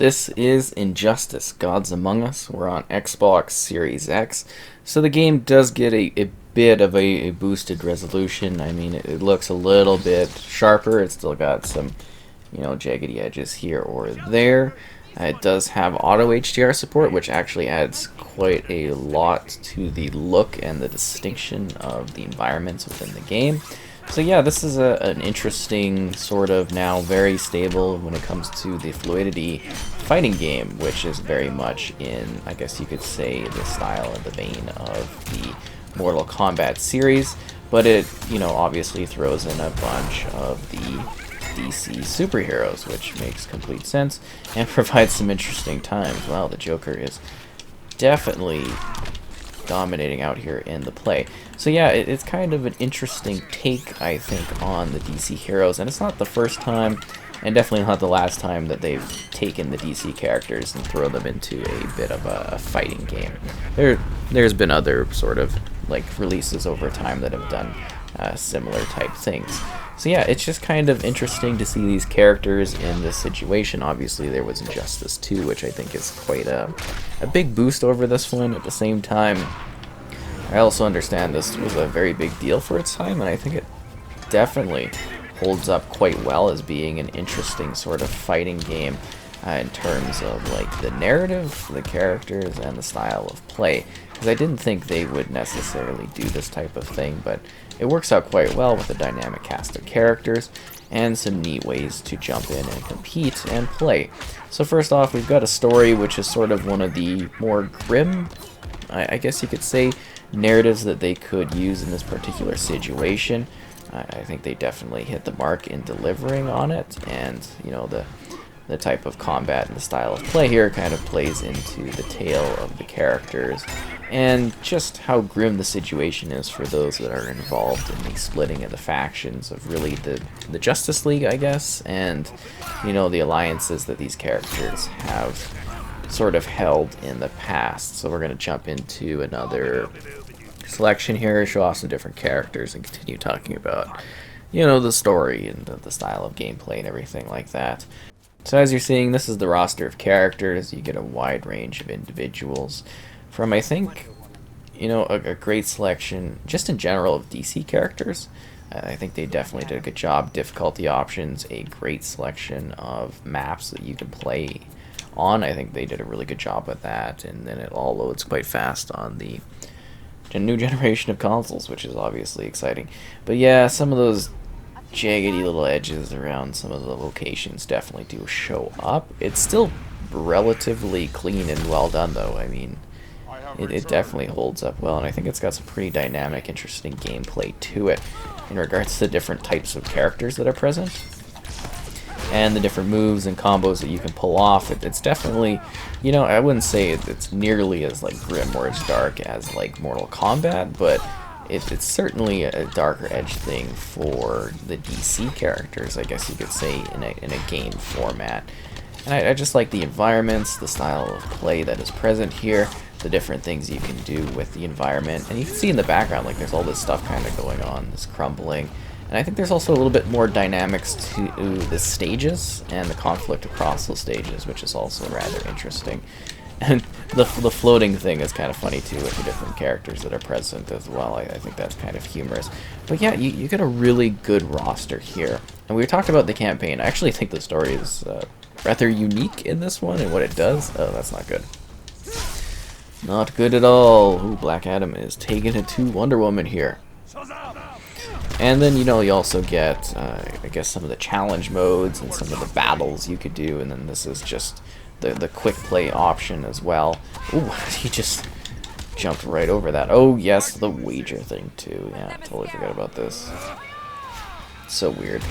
This is Injustice, Gods Among Us. We're on Xbox Series X. So the game does get a bit of a boosted resolution. I mean, it looks a little bit sharper. It's still got some, jaggedy edges here or there. It does have auto HDR support, which actually adds quite a lot to the look and the distinction of the environments within the game. So yeah, this is an interesting sort of now very stable when it comes to the fluidity fighting game, which is very much in, I guess you could say, the style and the vein of the Mortal Kombat series, but it, obviously throws in a bunch of the DC superheroes, which makes complete sense and provides some interesting times. Wow, the Joker is definitely dominating out here in the play. So yeah, it's kind of an interesting take, I think, on the DC heroes, and it's not the first time, and definitely not the last time, that they've taken the DC characters and thrown them into a bit of a fighting game. There's been other sort of releases over time that have done similar type things. So yeah, it's just kind of interesting to see these characters in this situation. Obviously, there was Injustice 2, which I think is quite a big boost over this one. At the same time, I also understand this was a very big deal for its time, and I think it definitely holds up quite well as being an interesting sort of fighting game in terms of the narrative, the characters, and the style of play. Because I didn't think they would necessarily do this type of thing, but it works out quite well with a dynamic cast of characters and some neat ways to jump in and compete and play. So first off, we've got a story which is sort of one of the more grim, I guess you could say, narratives that they could use in this particular situation. I think they definitely hit the mark in delivering on it, and the type of combat and the style of play here kind of plays into the tale of the characters and just how grim the situation is for those that are involved in the splitting of the factions of really the Justice League, I guess, and the alliances that these characters have sort of held in the past. So we're going to jump into another selection here, show off some different characters, and continue talking about the story and the style of gameplay and everything like that. So as you're seeing, this is the roster of characters. You get a wide range of individuals from, I think, a great selection just in general of DC characters. I think they definitely did a good job. Difficulty options, a great selection of maps that you can play on. I think they did a really good job with that, and then it all loads quite fast on the new generation of consoles, which is obviously exciting. But yeah, some of those jaggedy little edges around some of the locations definitely do show up. It's still relatively clean and well done, though. I mean, it definitely holds up well, and I think it's got some pretty dynamic, interesting gameplay to it in regards to the different types of characters that are present and the different moves and combos that you can pull off. It's definitely, I wouldn't say it's nearly as grim or as dark as Mortal Kombat, but it's certainly a darker edge thing for the DC characters, I guess you could say, in a game format. And I just like the environments, the style of play that is present here, the different things you can do with the environment. And you can see in the background, there's all this stuff kind of going on, this crumbling. And I think there's also a little bit more dynamics to the stages and the conflict across those stages, which is also rather interesting. And the floating thing is kind of funny too, with the different characters that are present as well. I think that's kind of humorous. But yeah, you get a really good roster here. And we talked about the campaign. I actually think the story is rather unique in this one and what it does. Oh, that's not good. Not good at all. Ooh, Black Adam is taking it to Wonder Woman here. And then, you also get, I guess, some of the challenge modes and some of the battles you could do. And then this is just the quick play option as well. Ooh, he just jumped right over that. Oh, yes, the wager thing, too. Yeah, totally forgot about this. So weird.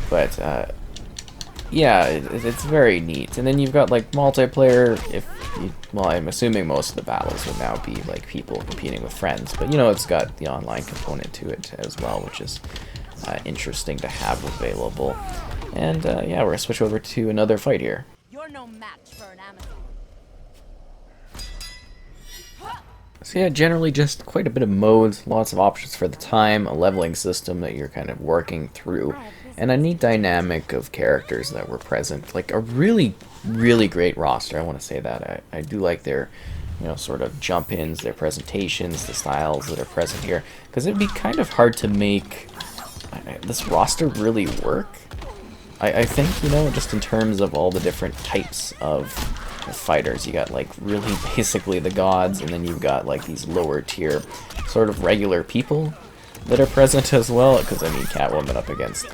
But, yeah, it's very neat. And then you've got, multiplayer. Well, I'm assuming most of the battles would now be, people competing with friends. But, it's got the online component to it as well, which is interesting to have available. And, yeah, we're going to switch over to another fight here. You're no match for an Amazon. So yeah, generally just quite a bit of modes, lots of options for the time, a leveling system that you're kind of working through and a neat dynamic of characters that were present. Like a really, really great roster. I want to say that. I do like their, you know, sort of jump-ins, their presentations, the styles that are present here, because it'd be kind of hard to make this roster really work. I think, you know, just in terms of all the different types of fighters. You got like really basically the gods, and then you've got like these lower tier sort of regular people that are present as well, because I mean Catwoman up against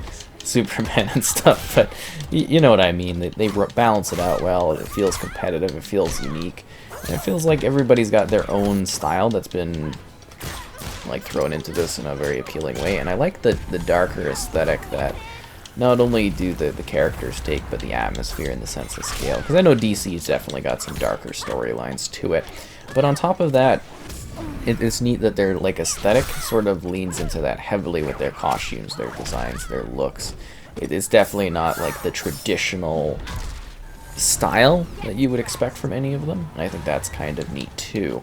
Superman and stuff, but you know what I mean. They balance it out well. It feels competitive, it feels unique, and it feels like everybody's got their own style that's been like thrown into this in a very appealing way. And I like the darker aesthetic that not only do the characters take, but the atmosphere and the sense of scale. Because I know DC's definitely got some darker storylines to it. But on top of that, it's neat that their like aesthetic sort of leans into that heavily with their costumes, their designs, their looks. It's definitely not like the traditional style that you would expect from any of them. And I think that's kind of neat too.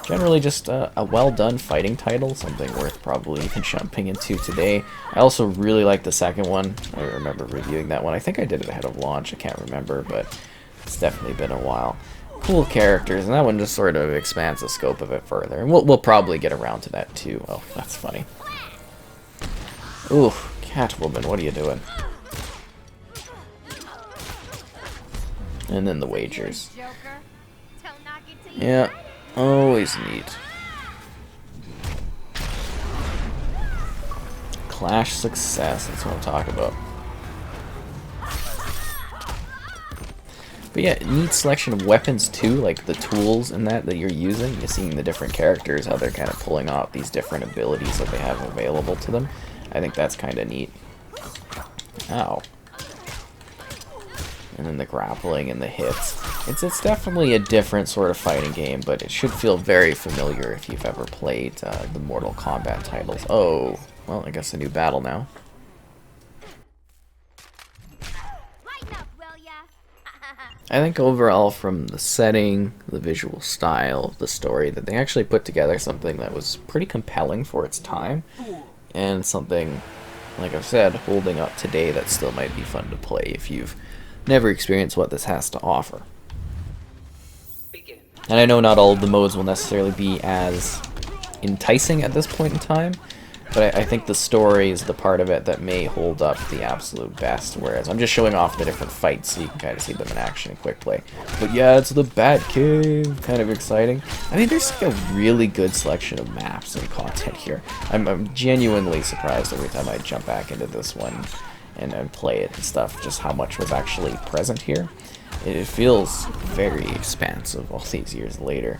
Generally just a well-done fighting title, something worth probably even jumping into today. I also really like the second one. I remember reviewing that one. I think I did it ahead of launch. I can't remember, but it's definitely been a while. Cool characters, and that one just sort of expands the scope of it further. And we'll probably get around to that too. Oh, that's funny. Ooh, Catwoman, what are you doing? And then the wagers. Yeah. Always neat. Clash success, that's what I'm talking about. But yeah, neat selection of weapons too, like the tools and that you're using. You're seeing the different characters, how they're kind of pulling off these different abilities that they have available to them. I think that's kind of neat. Ow. And then the grappling and the hits. It's definitely a different sort of fighting game, but it should feel very familiar if you've ever played the Mortal Kombat titles. Oh, well, I guess a new battle now. I think overall, from the setting, the visual style, the story, that they actually put together something that was pretty compelling for its time, and something, like I've said, holding up today that still might be fun to play if you've never experienced what this has to offer. And I know not all of the modes will necessarily be as enticing at this point in time, but I think the story is the part of it that may hold up the absolute best, whereas I'm just showing off the different fights so you can kind of see them in action in quick play. But yeah, it's the Batcave, kind of exciting. I mean, there's like a really good selection of maps and content here. I'm genuinely surprised every time I jump back into this one and play it and stuff, just how much was actually present here. It feels very expansive all these years later.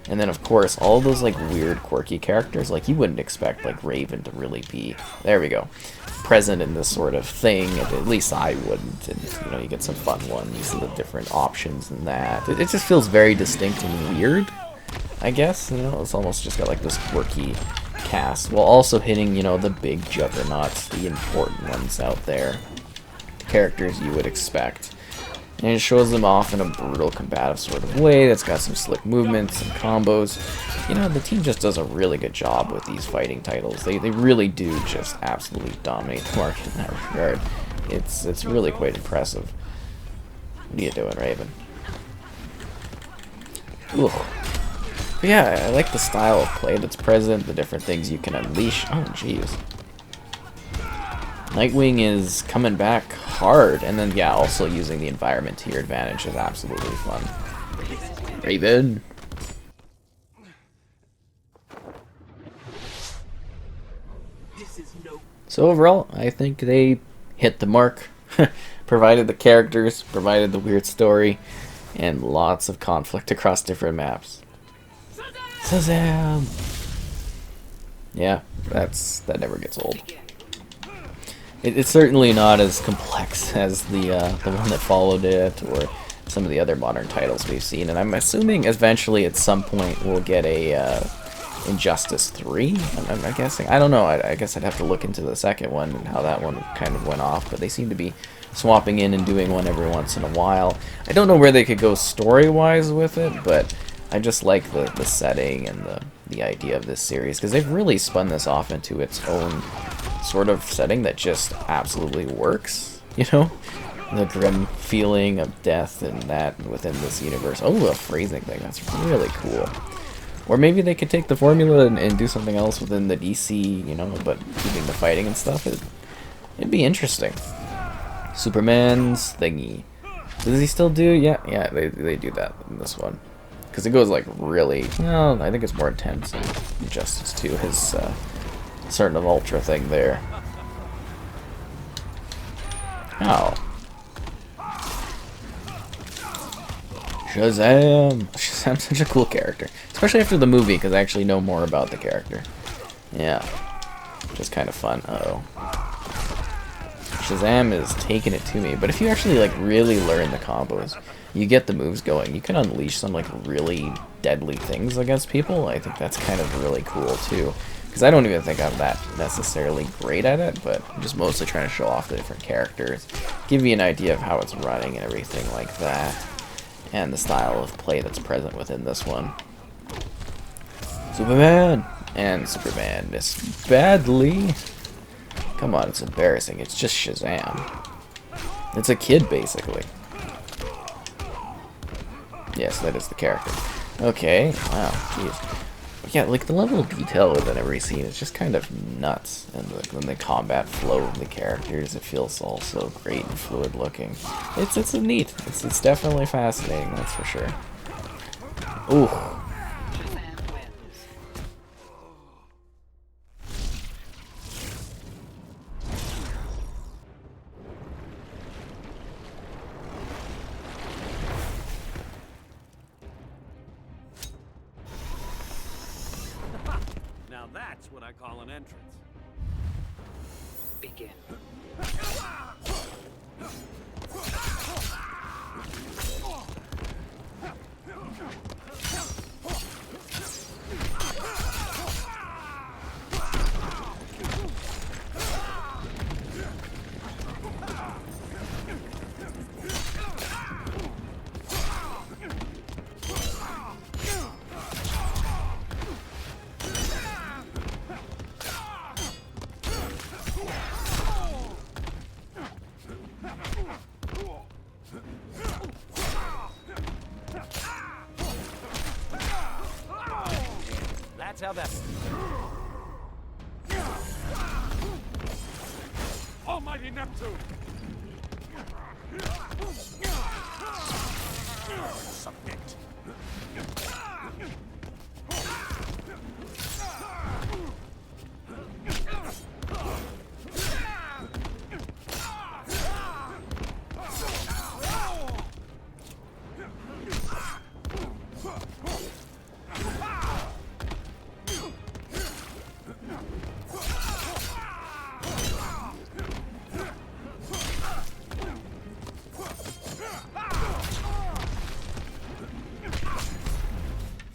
And then of course all those like weird quirky characters, like you wouldn't expect like Raven to really be, there we go, present in this sort of thing. At least I wouldn't. And you know, you get some fun ones, the different options and that. It just feels very distinct and weird, I guess. You know, it's almost just got like this quirky cast, while also hitting, you know, the big juggernauts, the important ones out there, the characters you would expect. And it shows them off in a brutal, combative sort of way that's got some slick movements and combos. You know, the team just does a really good job with these fighting titles. They really do just absolutely dominate the market in that regard. It's really quite impressive. What are you doing, Raven? Ooh. But yeah, I like the style of play that's present, the different things you can unleash. Oh, jeez. Nightwing is coming back hard, and then, yeah, also using the environment to your advantage is absolutely fun. Raven! So overall, I think they hit the mark. Provided the characters, provided the weird story, and lots of conflict across different maps. Shazam! Yeah, that never gets old. It's certainly not as complex as the one that followed it, or some of the other modern titles we've seen, and I'm assuming eventually at some point we'll get a Injustice 3, I'm guessing. I don't know, I guess I'd have to look into the second one and how that one kind of went off, but they seem to be swapping in and doing one every once in a while. I don't know where they could go story-wise with it, but I just like the setting and the idea of this series, because they've really spun this off into its own sort of setting that just absolutely works, you know? The grim feeling of death and that within this universe. Oh, a phrasing thing, that's really cool. Or maybe they could take the formula and do something else within the DC, you know, but keeping the fighting and stuff. It'd be interesting. Superman's thingy. Does he still do? Yeah, they do that in this one. Because it goes like really, well, I think it's more intense in Justice 2, his certain of Ultra thing there. Oh. Shazam! Shazam's such a cool character. Especially after the movie, because I actually know more about the character. Yeah. Just kind of fun. Uh-oh. Shazam is taking it to me, but if you actually like really learn the combos, you get the moves going, you can unleash some like really deadly things against people. I think that's kind of really cool too, because I don't even think I'm that necessarily great at it, but I'm just mostly trying to show off the different characters, give you an idea of how it's running and everything like that, and the style of play that's present within this one. Superman! And Superman missed badly. Come on, it's embarrassing. It's just Shazam. It's a kid, basically. Yes, that is the character. Okay, wow, jeez. But yeah, like, the level of detail within every scene is just kind of nuts. And when the combat flow of the characters, it feels all so great and fluid looking. It's neat. It's definitely fascinating, that's for sure. Ooh. Now that's what I call an entrance. Begin. That's how that. Almighty Neptune! Submit.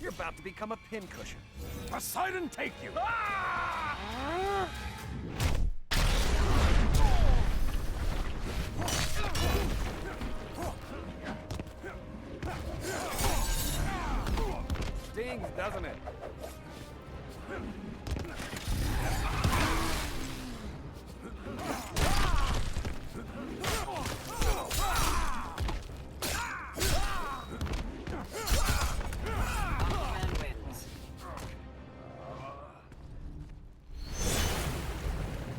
You're about to become a pincushion. Poseidon, take you! Stings, doesn't it?